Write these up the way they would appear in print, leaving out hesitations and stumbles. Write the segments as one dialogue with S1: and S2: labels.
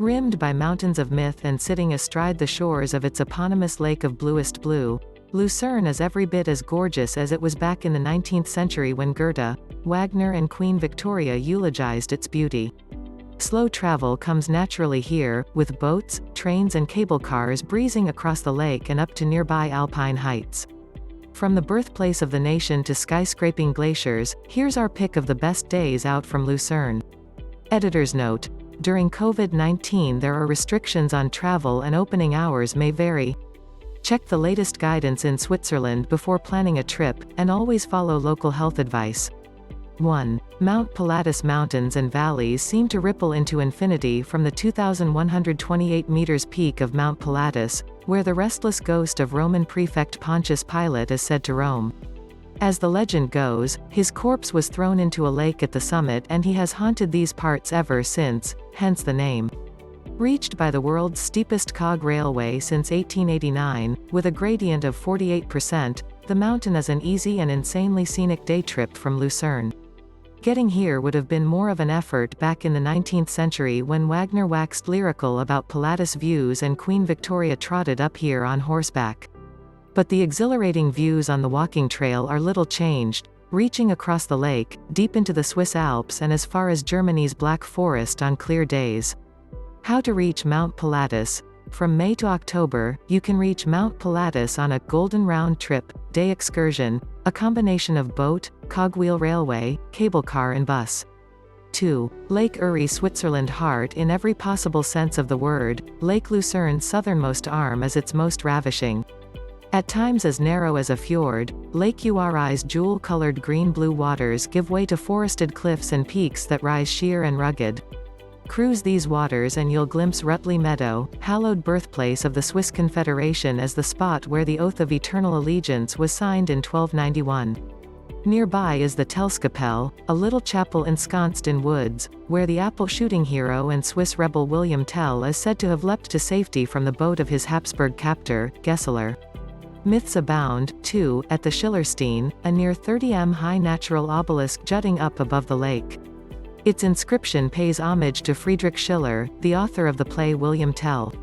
S1: Rimmed by mountains of myth and sitting astride the shores of its eponymous lake of bluest blue, Lucerne is every bit as gorgeous as it was back in the 19th century when Goethe, Wagner and Queen Victoria eulogized its beauty. Slow travel comes naturally here, with boats, trains and cable cars breezing across the lake and up to nearby alpine heights. From the birthplace of the nation to skyscraping glaciers, here's our pick of the best days out from Lucerne. Editor's note: during COVID-19 there are restrictions on travel and opening hours may vary. Check the latest guidance in Switzerland before planning a trip, and always follow local health advice. 1. Mount Pilatus mountains and valleys seem to ripple into infinity from the 2,128 meters peak of Mount Pilatus, where the restless ghost of Roman prefect Pontius Pilate is said to roam. As the legend goes, his corpse was thrown into a lake at the summit and he has haunted these parts ever since, hence the name. Reached by the world's steepest cog railway since 1889, with a gradient of 48%, the mountain is an easy and insanely scenic day trip from Lucerne. Getting here would have been more of an effort back in the 19th century when Wagner waxed lyrical about Pilatus views and Queen Victoria trotted up here on horseback. But the exhilarating views on the walking trail are little changed, reaching across the lake, deep into the Swiss Alps and as far as Germany's Black Forest on clear days. How to reach Mount Pilatus? From May to October, you can reach Mount Pilatus on a Golden Round Trip day excursion, a combination of boat, cogwheel railway, cable car and bus. 2. Lake Uri, Switzerland. Heart in every possible sense of the word, Lake Lucerne's southernmost arm is its most ravishing. At times as narrow as a fjord, Lake Uri's jewel-colored green-blue waters give way to forested cliffs and peaks that rise sheer and rugged. Cruise these waters and you'll glimpse Rutli Meadow, hallowed birthplace of the Swiss Confederation, as the spot where the Oath of Eternal Allegiance was signed in 1291. Nearby is the Tellskapelle, a little chapel ensconced in woods, where the apple shooting hero and Swiss rebel William Tell is said to have leapt to safety from the boat of his Habsburg captor, Gessler. Myths abound, too, at the Schillerstein, a near 30 m high natural obelisk jutting up above the lake. Its inscription pays homage to Friedrich Schiller, the author of the play William Tell.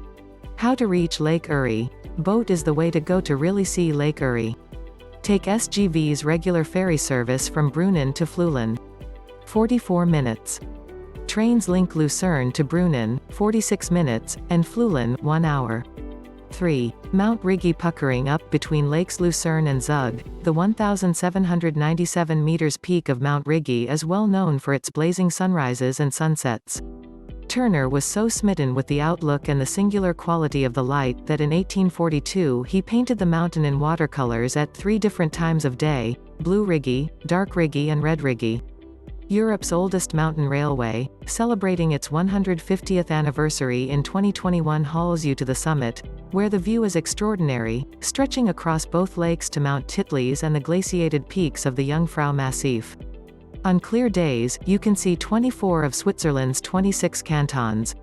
S1: How to reach Lake Uri? Boat is the way to go to really see Lake Uri. Take SGV's regular ferry service from Brunnen to Flüelen. 44 minutes. Trains link Lucerne to Brunnen, 46 minutes, and Flüelen, 1 hour. 3. Mount Rigi. Puckering up between Lakes Lucerne and Zug, the 1,797 meters peak of Mount Rigi is well known for its blazing sunrises and sunsets. Turner was so smitten with the outlook and the singular quality of the light that in 1842 he painted the mountain in watercolors at 3 different times of day: Blue Rigi, Dark Rigi and Red Rigi. Europe's oldest mountain railway, celebrating its 150th anniversary in 2021, hauls you to the summit, where the view is extraordinary, stretching across both lakes to Mount Titlis and the glaciated peaks of the Jungfrau Massif. On clear days, you can see 24 of Switzerland's 26 cantons.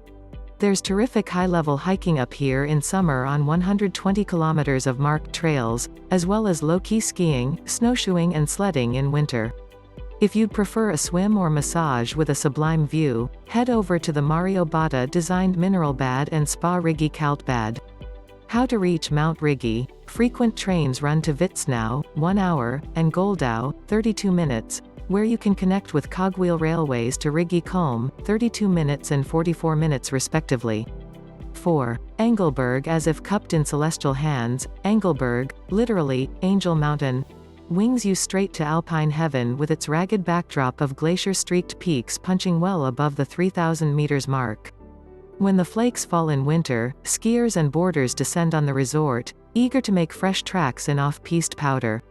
S1: There's terrific high-level hiking up here in summer on 120 kilometers of marked trails, as well as low-key skiing, snowshoeing and sledding in winter. If you'd prefer a swim or massage with a sublime view, head over to the Mario Botta designed Mineral Bad and Spa Rigi Kaltbad. How to reach Mount Rigi? Frequent trains run to Witznau, 1 hour, and Goldau, 32 minutes, where you can connect with cogwheel railways to Rigi Kulm, 32 minutes and 44 minutes respectively. 4. Engelberg. As if cupped in celestial hands, Engelberg, literally, Angel Mountain, wings you straight to alpine heaven with its ragged backdrop of glacier-streaked peaks punching well above the 3,000 meters mark. When the flakes fall in winter, skiers and boarders descend on the resort, eager to make fresh tracks in off-piste powder.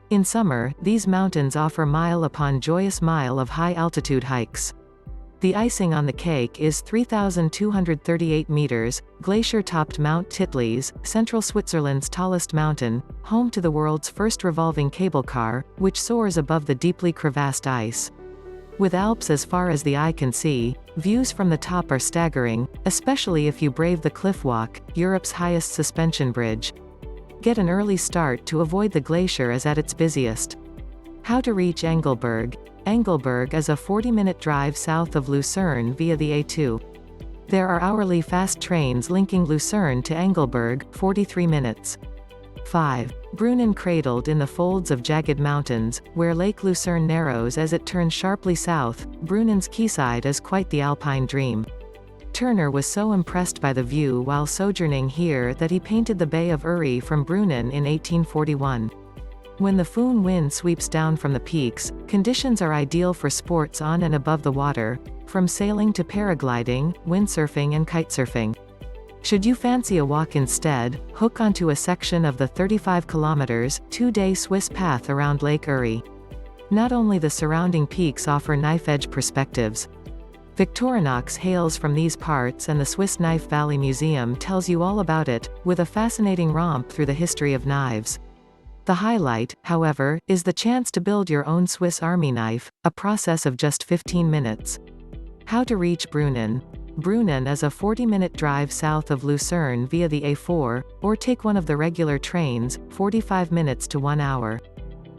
S1: In summer, these mountains offer mile upon joyous mile of high-altitude hikes. The icing on the cake is 3,238 meters, glacier-topped Mount Titlis, central Switzerland's tallest mountain, home to the world's first revolving cable car, which soars above the deeply crevassed ice. With Alps as far as the eye can see, views from the top are staggering, especially if you brave the cliff walk, Europe's highest suspension bridge. Get an early start to avoid the glacier as at its busiest. How to reach Engelberg? Engelberg is a 40-minute drive south of Lucerne via the A2. There are hourly fast trains linking Lucerne to Engelberg, 43 minutes. 5. Brunnen. Cradled in the folds of jagged mountains, where Lake Lucerne narrows as it turns sharply south, Brunnen's quayside is quite the alpine dream. Turner was so impressed by the view while sojourning here that he painted the Bay of Uri from Brunnen in 1841. When the Föhn wind sweeps down from the peaks, conditions are ideal for sports on and above the water, from sailing to paragliding, windsurfing and kitesurfing. Should you fancy a walk instead, hook onto a section of the 35 km, 2-day Swiss path around Lake Uri. Not only the surrounding peaks offer knife-edge perspectives. Victorinox hails from these parts, and the Swiss Knife Valley Museum tells you all about it, with a fascinating romp through the history of knives. The highlight, however, is the chance to build your own Swiss Army knife, a process of just 15 minutes. How to reach Brunnen. Brunnen is a 40-minute drive south of Lucerne via the A4, or take one of the regular trains, 45 minutes to 1 hour.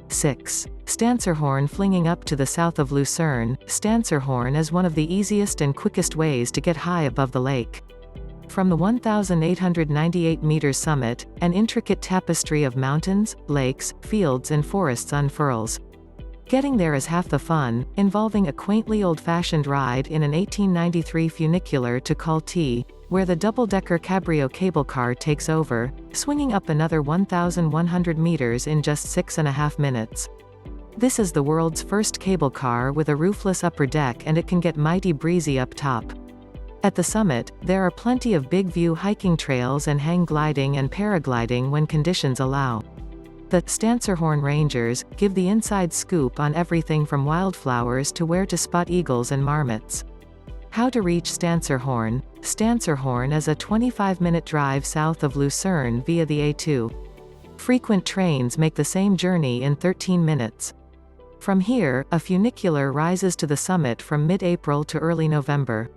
S1: 6. Stanzerhorn. Flinging up to the south of Lucerne, Stanzerhorn is one of the easiest and quickest ways to get high above the lake. From the 1,898-meter summit, an intricate tapestry of mountains, lakes, fields and forests unfurls. Getting there is half the fun, involving a quaintly old-fashioned ride in an 1893 funicular to Calti, where the double-decker cabrio cable car takes over, swinging up another 1,100 meters in just 6.5 minutes. This is the world's first cable car with a roofless upper deck, and it can get mighty breezy up top. At the summit, there are plenty of big view hiking trails and hang gliding and paragliding when conditions allow. The Stanzerhorn Rangers give the inside scoop on everything from wildflowers to where to spot eagles and marmots. How to reach Stanzerhorn. Stanzerhorn is a 25-minute drive south of Lucerne via the A2. Frequent trains make the same journey in 13 minutes. From here, a funicular rises to the summit from mid-April to early November.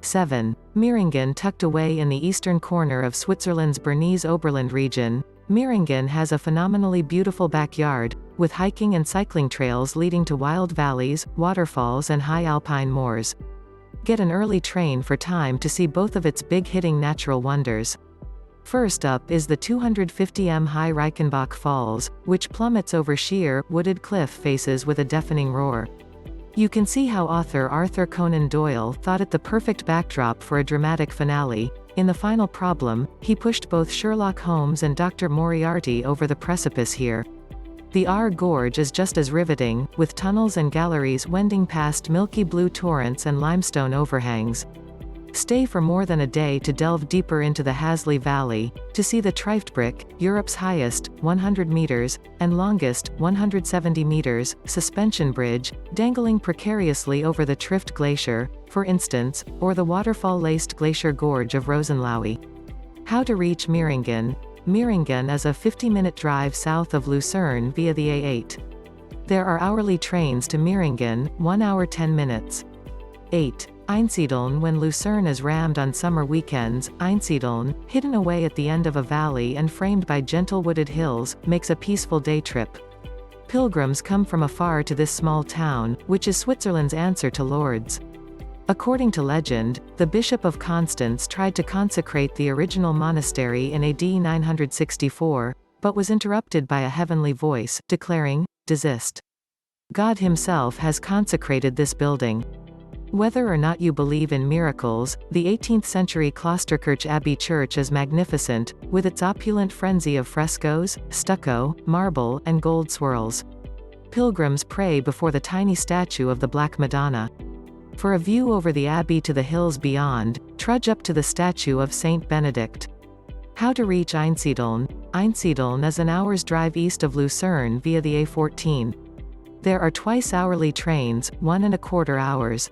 S1: 7. Meiringen. Tucked away in the eastern corner of Switzerland's Bernese Oberland region, Meiringen has a phenomenally beautiful backyard, with hiking and cycling trails leading to wild valleys, waterfalls and high alpine moors. Get an early train for time to see both of its big-hitting natural wonders. First up is the 250 m high Reichenbach Falls, which plummets over sheer, wooded cliff faces with a deafening roar. You can see how author Arthur Conan Doyle thought it the perfect backdrop for a dramatic finale. In The Final Problem, he pushed both Sherlock Holmes and Dr. Moriarty over the precipice here. The R Gorge is just as riveting, with tunnels and galleries wending past milky blue torrents and limestone overhangs. Stay for more than a day to delve deeper into the Hasley Valley, to see the Triftbruch, Europe's highest, 100 meters, and longest, 170 meters, suspension bridge, dangling precariously over the Trift Glacier, for instance, or the waterfall-laced glacier gorge of Rosenlaui. How to reach Meiringen. Meiringen is a 50-minute drive south of Lucerne via the A8. There are hourly trains to Meiringen, 1 hour 10 minutes. 8. Einsiedeln. When Lucerne is rammed on summer weekends, Einsiedeln, hidden away at the end of a valley and framed by gentle wooded hills, makes a peaceful day trip. Pilgrims come from afar to this small town, which is Switzerland's answer to Lourdes. According to legend, the Bishop of Constance tried to consecrate the original monastery in AD 964, but was interrupted by a heavenly voice, declaring, "Desist. God himself has consecrated this building." Whether or not you believe in miracles, the 18th-century Klosterkirch Abbey Church is magnificent, with its opulent frenzy of frescoes, stucco, marble, and gold swirls. Pilgrims pray before the tiny statue of the Black Madonna. For a view over the abbey to the hills beyond, trudge up to the statue of Saint Benedict. How to reach Einsiedeln. Einsiedeln is an hour's drive east of Lucerne via the A14. There are twice-hourly trains, 1.25 hours,